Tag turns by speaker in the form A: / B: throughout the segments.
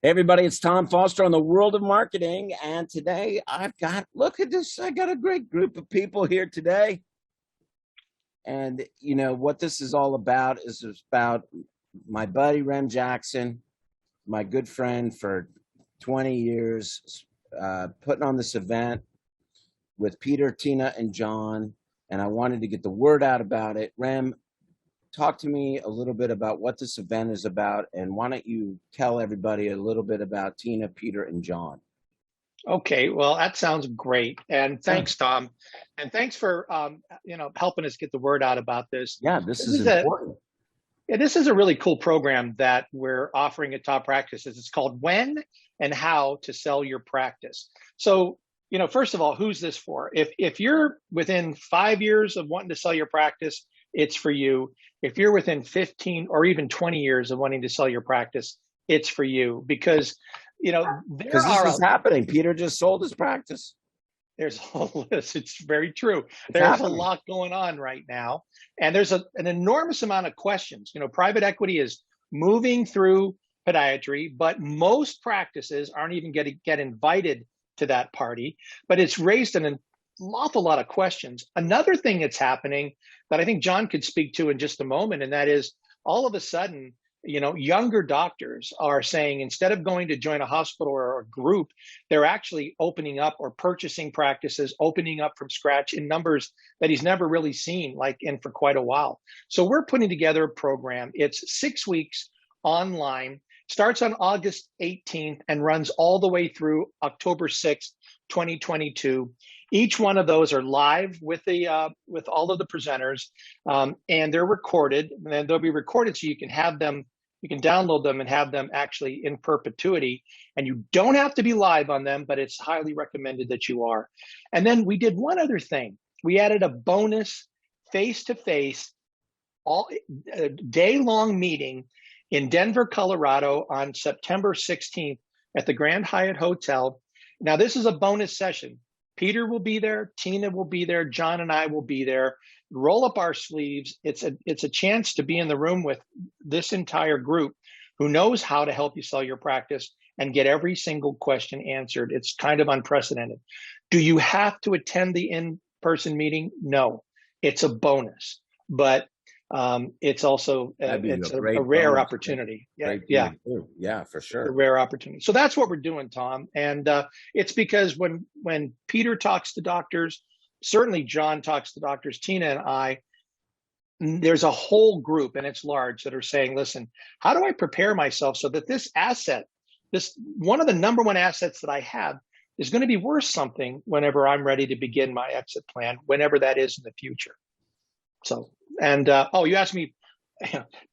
A: Hey everybody, it's Tom Foster on the World of Marketing, and today look at this, I got a great group of people here today. And you know what this is all about is about my buddy Rem Jackson, my good friend for 20 years, putting on this event with Peter, Tina, and John, and I wanted to get the word out about it. Rem, talk to me a little bit about what this event is about, and why don't you tell everybody a little bit about Tina, Peter, and John?
B: Okay, well, that sounds great, and thanks, Tom, and thanks for helping us get the word out about this.
A: Yeah, this is important.
B: This is a really cool program that we're offering at Top Practices. It's called When and How to Sell Your Practice. So, first of all, who's this for? If you're within 5 years of wanting to sell your practice, it's for you. If you're within 15 or even 20 years of wanting to sell your practice, it's for you, because
A: this is happening. Peter just sold his practice.
B: There's a whole list. It's very true. There's a lot going on right now, and there's an enormous amount of questions. Private equity is moving through podiatry, but most practices aren't even going to get invited to that party. But it's raised an awful lot of questions. Another thing that's happening that I think John could speak to in just a moment, and that is all of a sudden, younger doctors are saying, instead of going to join a hospital or a group, they're actually opening up or purchasing practices, opening up from scratch in numbers that he's never really seen for quite a while. So we're putting together a program. It's 6 weeks online, starts on August 18th and runs all the way through October 6th, 2022. Each one of those are live with all of the presenters, and they're recorded. And they'll be recorded so you can have them. You can download them and have them actually in perpetuity. And you don't have to be live on them, but it's highly recommended that you are. And then we did one other thing. We added a bonus face-to-face, day-long meeting in Denver, Colorado on September 16th at the Grand Hyatt Hotel. Now, this is a bonus session. Peter will be there, Tina will be there, John and I will be there. Roll up our sleeves. It's a chance to be in the room with this entire group who knows how to help you sell your practice and get every single question answered. It's kind of unprecedented. Do you have to attend the in-person meeting? No, it's a bonus, but it's also a rare opportunity.
A: Yeah, for sure.
B: A rare opportunity. So that's what we're doing, Tom. And it's because when Peter talks to doctors, certainly John talks to doctors, Tina and I, there's a whole group, and it's large, that are saying, listen, how do I prepare myself so that this asset, this one of the number one assets that I have, is going to be worth something whenever I'm ready to begin my exit plan, whenever that is in the future. So, and you asked me,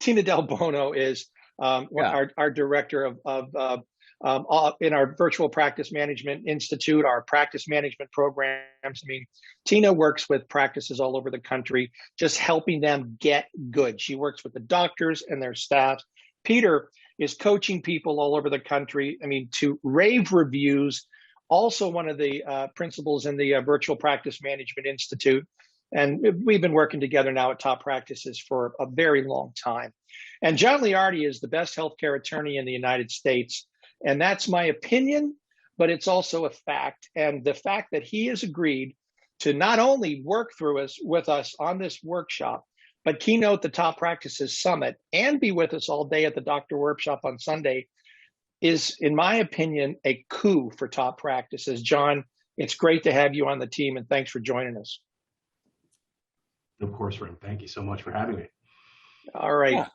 B: Tina Del Buono is our director of in our Virtual Practice Management Institute, our practice management programs. I mean, Tina works with practices all over the country, just helping them get good. She works with the doctors and their staffs. Peter is coaching people all over the country, to rave reviews, also one of the principals in the Virtual Practice Management Institute. And we've been working together now at Top Practices for a very long time. And John Leardi is the best healthcare attorney in the United States. And that's my opinion, but it's also a fact. And the fact that he has agreed to not only work with us on this workshop, but keynote the Top Practices Summit and be with us all day at the Doctor Workshop on Sunday is, in my opinion, a coup for Top Practices. John, it's great to have you on the team, and thanks for joining us.
C: Of course, Rem. Thank you so much for having me.
B: All right. Yeah.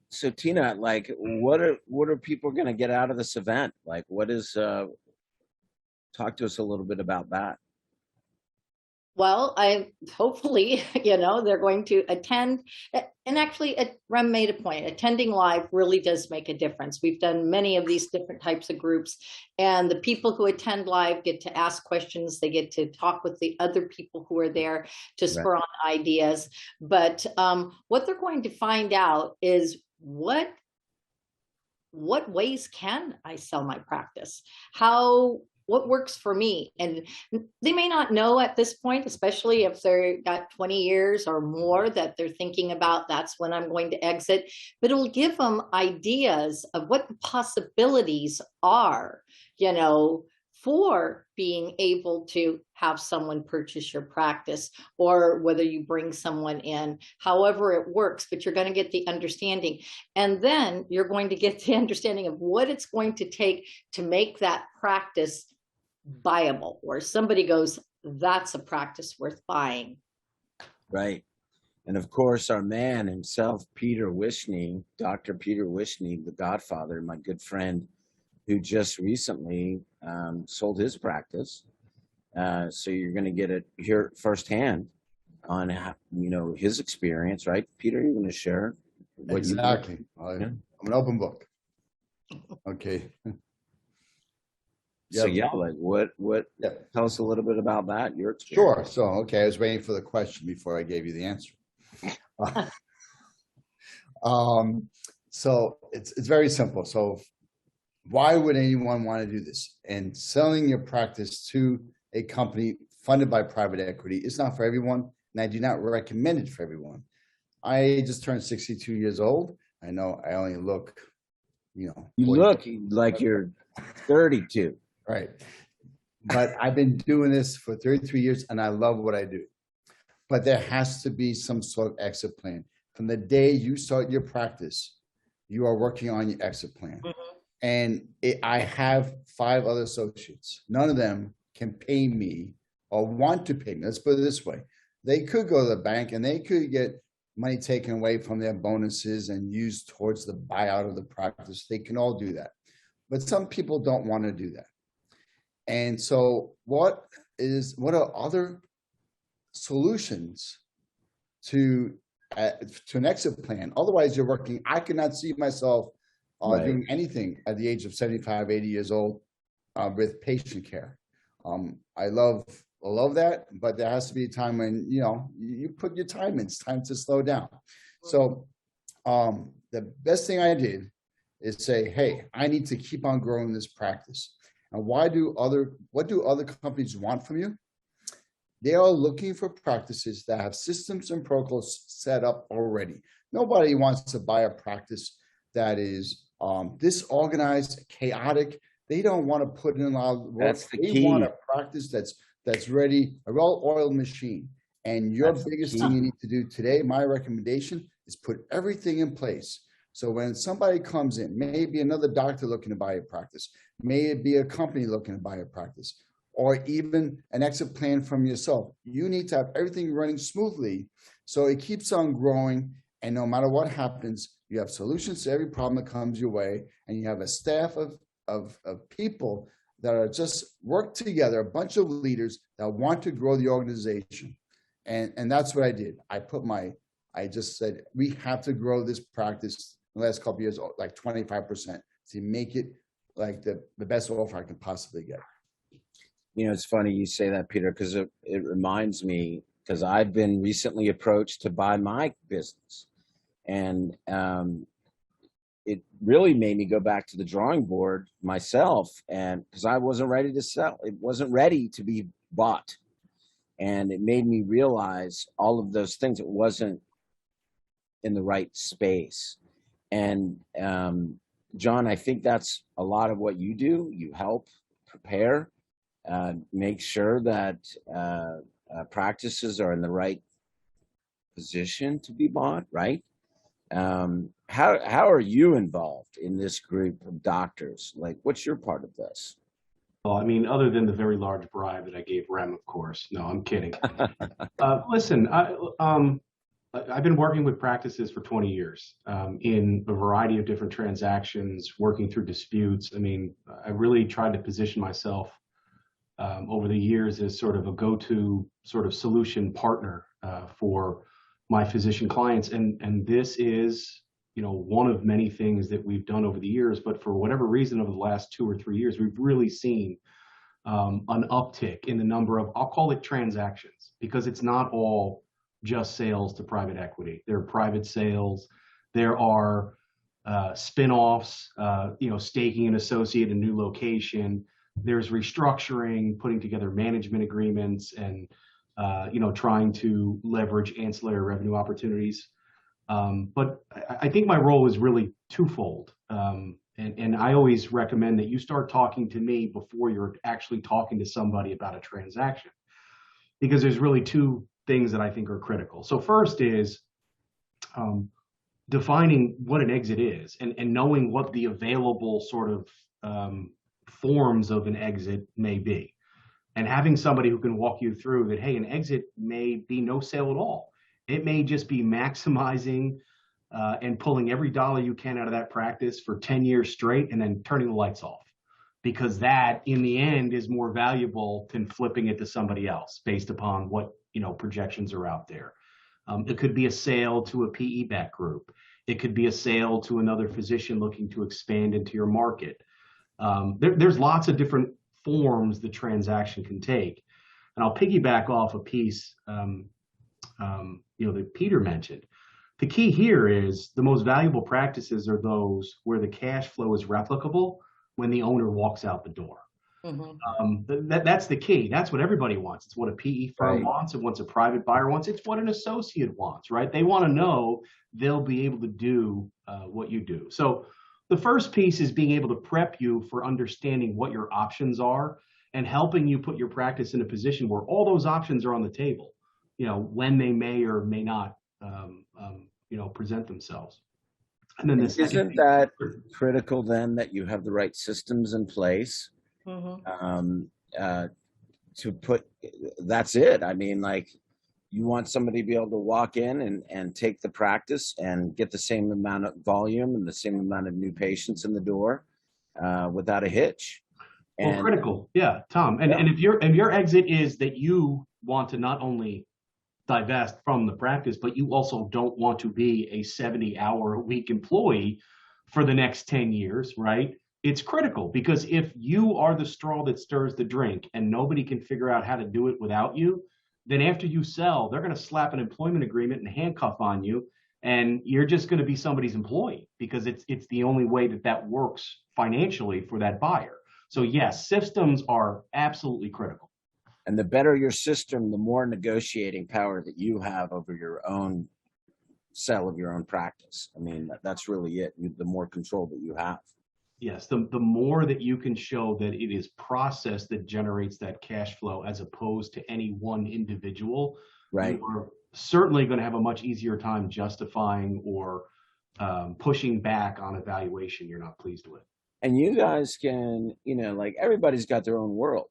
A: So Tina, what are people going to get out of this event? Talk to us a little bit about that.
D: Well, hopefully, they're going to attend. And actually, Rem made a point. Attending live really does make a difference. We've done many of these different types of groups, and the people who attend live get to ask questions. They get to talk with the other people who are there to spur on ideas. But what they're going to find out is what ways can I sell my practice? what works for me? And they may not know at this point, especially if they've got 20 years or more that they're thinking about, that's when I'm going to exit, but it'll give them ideas of what the possibilities are, you know, for being able to have someone purchase your practice, or whether you bring someone in, however it works, but you're going to get the understanding. And then you're going to get the understanding of what it's going to take to make that practice viable, where somebody goes, that's a practice worth buying.
A: Right. And of course, our man himself, Peter Wishnie, Dr. Peter Wishnie, the Godfather, my good friend, who just recently sold his practice. So you're going to get it here firsthand on how, you know, his experience, right? Peter, you're going to share what
E: exactly.
A: Yeah.
E: I'm an open book. Okay.
A: So yeah, like what
E: Yeah.
A: tell us a little bit about that, your experience.
E: Sure. So, okay, I was waiting for the question before I gave you the answer. So it's very simple. So why would anyone want to do this? And selling your practice to a company funded by private equity is not for everyone, and I do not recommend it for everyone. I just turned 62 years old. I know I only look, you know.
A: You look like you're 32.
E: Right. But I've been doing this for 33 years, and I love what I do. But there has to be some sort of exit plan. From the day you start your practice, you are working on your exit plan. And I have 5 other associates. None of them can pay me or want to pay me. Let's put it this way. They could go to the bank and they could get money taken away from their bonuses and used towards the buyout of the practice. They can all do that. But some people don't want to do that. And so what are other solutions to an exit plan? Otherwise, you're working. I cannot see myself doing anything at the age of 75, 80 years old with patient care. I love that, but there has to be a time when, you know, you put your time in. It's time to slow down. So the best thing I did is say, hey, I need to keep on growing this practice. And what do other companies want from you? They are looking for practices that have systems and protocols set up already. Nobody wants to buy a practice that is disorganized, chaotic. They don't want to put in a lot of work.
A: That's the
E: they
A: key.
E: want a practice that's ready, a well-oiled machine. And your biggest thing you need to do today, my recommendation, is put everything in place. So when somebody comes in, maybe another doctor looking to buy a practice, may it be a company looking to buy a practice, or even an exit plan from yourself, you need to have everything running smoothly so it keeps on growing. And no matter what happens, you have solutions to every problem that comes your way, and you have a staff of people that are just work together, a bunch of leaders that want to grow the organization. And that's what I did. I just said, we have to grow this practice in the last couple of years, like 25%, to make it like the best offer I can possibly get.
A: You know, it's funny you say that, Peter, because it reminds me, because I've been recently approached to buy my business. And it really made me go back to the drawing board myself, and because I wasn't ready to sell. It wasn't ready to be bought. And it made me realize all of those things. It wasn't in the right space. And John, I think that's a lot of what you do. You help prepare, make sure that practices are in the right position to be bought, right? How are you involved in this group of doctors? Like, what's your part of this?
C: Well, I mean, other than the very large bribe that I gave Rem, of course. No, I'm kidding. Listen, I've been working with practices for 20 years in a variety of different transactions, working through disputes. I mean, I really tried to position myself over the years as sort of a go-to sort of solution partner for my physician clients. And this is, you know, one of many things that we've done over the years, but for whatever reason, over the last 2 or 3 years, we've really seen an uptick in the number of, I'll call it transactions, because it's not all just sales to private equity. There are private sales. There are spin-offs, you know, staking an associate in a new location. there's restructuring, putting together management agreements, and trying to leverage ancillary revenue opportunities. But I think my role is really twofold. And I always recommend that you start talking to me before you're actually talking to somebody about a transaction, because there's really two things that I think are critical. So first is defining what an exit is, and knowing what the available sort of forms of an exit may be, and having somebody who can walk you through that. Hey, an exit may be no sale at all. It may just be maximizing and pulling every dollar you can out of that practice for 10 years straight and then turning the lights off, because that in the end is more valuable than flipping it to somebody else based upon what projections are out there. It could be a sale to a PE-backed group. It could be a sale to another physician looking to expand into your market. There's lots of different forms the transaction can take. And I'll piggyback off a piece that Peter mentioned. The key here is the most valuable practices are those where the cash flow is replicable when the owner walks out the door. Mm-hmm. That's the key. That's what everybody wants. It's what a PE firm wants. It wants a private buyer wants. It's what an associate wants, right? They want to know they'll be able to do what you do. So the first piece is being able to prep you for understanding what your options are and helping you put your practice in a position where all those options are on the table, when they may or may not, present themselves. And then
A: isn't that critical then that you have the right systems in place? Mm-hmm. To put, that's it. I mean, like, you want somebody to be able to walk in and take the practice and get the same amount of volume and the same amount of new patients in the door without a hitch.
C: Well, critical. Yeah, Tom. And if your exit is that you want to not only divest from the practice, but you also don't want to be a 70-hour-a-week employee for the next 10 years, right? It's critical, because if you are the straw that stirs the drink and nobody can figure out how to do it without you, then after you sell, they're going to slap an employment agreement and handcuff on you, and you're just going to be somebody's employee, because it's the only way that works financially for that buyer. So yes, systems are absolutely critical.
A: And the better your system, the more negotiating power that you have over your own sale of your own practice. I mean, that's really it. The more control that you have.
C: Yes, the more that you can show that it is process that generates that cash flow as opposed to any one individual,
A: right,
C: you're certainly going to have a much easier time justifying or pushing back on a valuation you're not pleased with.
A: And you guys can, like, everybody's got their own world,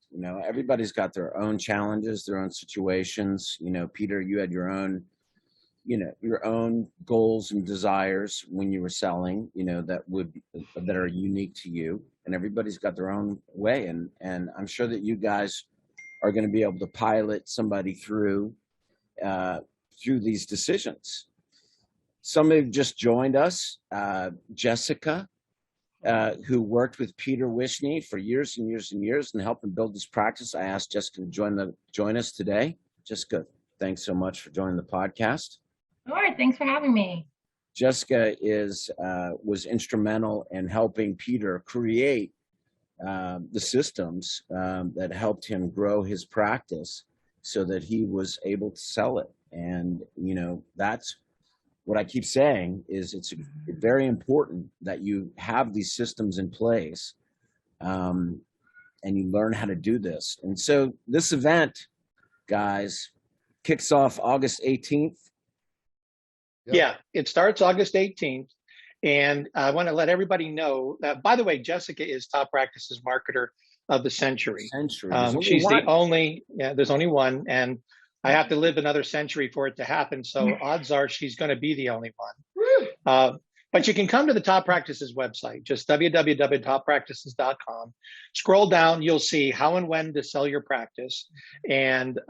A: everybody's got their own challenges, their own situations. Peter, you had your own goals and desires when you were selling, that are unique to you, and everybody's got their own way. And I'm sure that you guys are going to be able to pilot somebody through these decisions. Somebody just joined us, Jessica, who worked with Peter Wishnie for years and years and years and helped him build his practice. I asked Jessica to join us today. Jessica, thanks so much for joining the podcast.
F: All right, thanks for having me.
A: Jessica was instrumental in helping Peter create the systems that helped him grow his practice so that he was able to sell it. And, that's what I keep saying is it's very important that you have these systems in place and you learn how to do this. And so this event, guys, kicks off August 18th.
B: Yep. Yeah, it starts August 18th. And I want to let everybody know that, by the way, Jessica is Top Practices Marketer of the Century. She's the only, there's only one. And I have to live another century for it to happen. So odds are she's going to be the only one. But you can come to the Top Practices website, just www.toppractices.com. Scroll down, you'll see how and when to sell your practice. And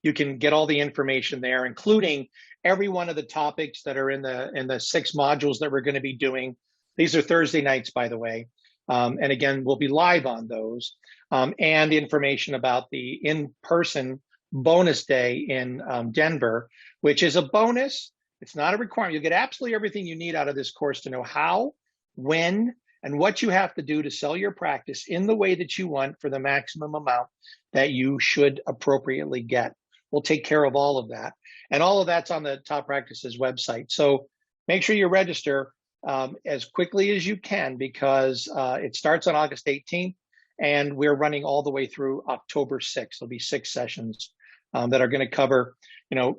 B: you can get all the information there, including every one of the topics that are in the 6 modules that we're going to be doing. These are Thursday nights, by the way. And again, we'll be live on those. And information about the in-person bonus day in Denver, which is a bonus. It's not a requirement. You'll get absolutely everything you need out of this course to know how, when, and what you have to do to sell your practice in the way that you want for the maximum amount that you should appropriately get. We'll take care of all of that. And all of that's on the Top Practices website. So make sure you register as quickly as you can, because it starts on August 18th and we're running all the way through October 6th. There'll be 6 sessions that are going to cover,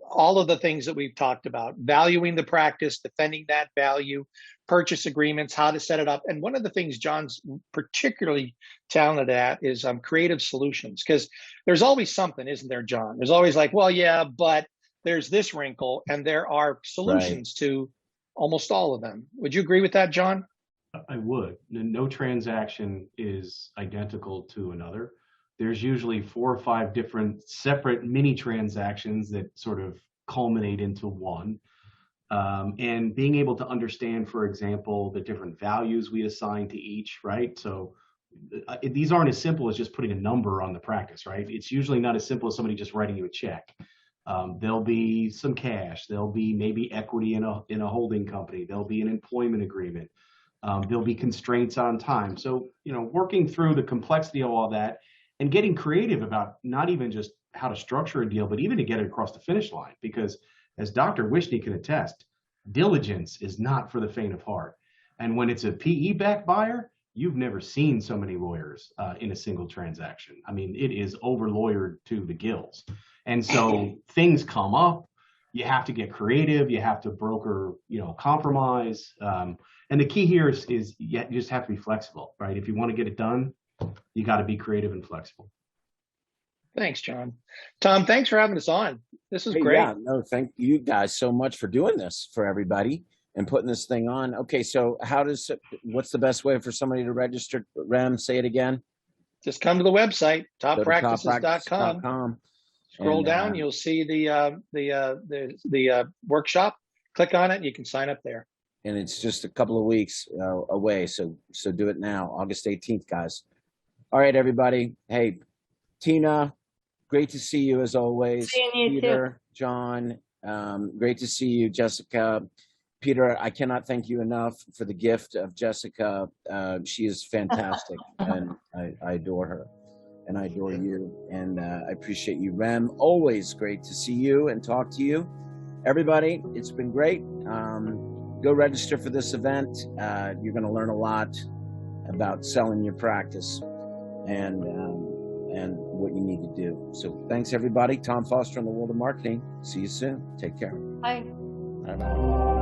B: all of the things that we've talked about: valuing the practice, defending that value, purchase agreements, how to set it up. And one of the things John's particularly talented at is creative solutions, because there's always something, isn't there, John? There's always like, well, yeah, but there's this wrinkle, and there are solutions to almost all of them. Would you agree with that, John?
C: I would. No transaction is identical to another. There's usually 4 or 5 different separate mini transactions that sort of culminate into one. And being able to understand, for example, the different values we assign to each, right? So these aren't as simple as just putting a number on the practice, right? It's usually not as simple as somebody just writing you a check. There'll be some cash. There'll be maybe equity in a holding company. There'll be an employment agreement. There'll be constraints on time. So, working through the complexity of all that and getting creative about not even just how to structure a deal, but even to get it across the finish line. Because as Dr. Wishnie can attest, diligence is not for the faint of heart. And when it's a PE-backed buyer, you've never seen so many lawyers in a single transaction. I mean, it is over-lawyered to the gills. And so things come up. You have to get creative. You have to broker, compromise. And the key here is you just have to be flexible, right? If you want to get it done, you got to be creative and flexible.
B: Thanks, John. Tom, thanks for having us on. This is great.
A: Yeah, no, thank you guys so much for doing this for everybody and putting this thing on. Okay, so what's the best way for somebody to register? Rem, say it again.
B: Just come to the website, toppractices.com. Scroll down, you'll see the workshop. Click on it, and you can sign up there.
A: And it's just a couple of weeks away, so do it now, August 18th, guys. All right, everybody. Hey, Tina, great to see you as always.
D: Seeing you
A: Peter,
D: too.
A: John, great to see you. Jessica, Peter, I cannot thank you enough for the gift of Jessica. She is fantastic, and I adore her, and I adore you, and I appreciate you. Rem, always great to see you and talk to you. Everybody, it's been great. Go register for this event. You're going to learn a lot about selling your practice and what you need to do. So thanks, everybody. Tom Foster on the World of Marketing. See you soon. Take care.
D: Bye.
A: Bye-bye.